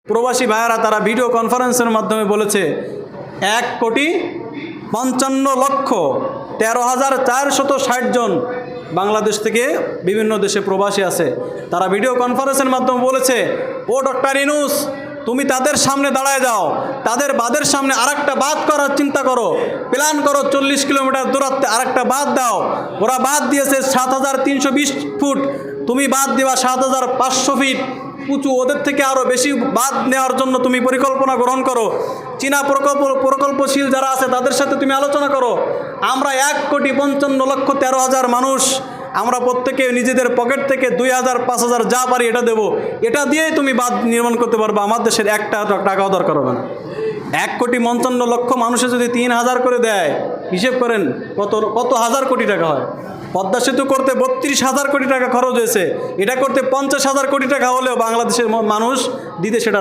প্রবাসী ভাইয়েরা তারা ভিডিও কনফারেন্সের মাধ্যমে বলেছে ১,55,13,460 জন বাংলাদেশ থেকে বিভিন্ন দেশে প্রবাসী আছে। তারা ভিডিও কনফারেন্সের মাধ্যমে বলেছে, ও ডক্টর ইউনূস, তুমি তাদের সামনে দাঁড়ায় যাও, তাদের বাঁধের সামনে আরেকটা বাঁধ করার চিন্তা করো, প্ল্যান করো, 40 কিলোমিটার দূরত্বে আরেকটা বাঁধ দাও। ওরা বাঁধ দিয়েছে 7,320 ফুট, তুমি বাঁধ দিবা 7,500 ফিট উঁচু, ওদের থেকে আরও বেশি বাঁধ নেওয়ার জন্য তুমি পরিকল্পনা গ্রহণ করো। চীনা প্রকল্পশীল যারা আছে তাদের সাথে তুমি আলোচনা করো। আমরা 1,55,13,000 মানুষ, আমরা প্রত্যেকে নিজেদের পকেট থেকে 2,000 5,000 যা পারি এটা দেবো, এটা দিয়েই তুমি বাঁধ নির্মাণ করতে পারবে। আমার দেশের একটা টাকাও দরকার হবে না। 1,55,00,000 মানুষে যদি 3,000 করে দেয়, হিসেব করেন কত হাজার কোটি টাকা হয়। পদ্মা সেতু করতে 32,000 কোটি টাকা খরচ হয়েছে, এটা করতে 50,000 কোটি টাকা হলেও বাংলাদেশের মানুষ দিতে সেটা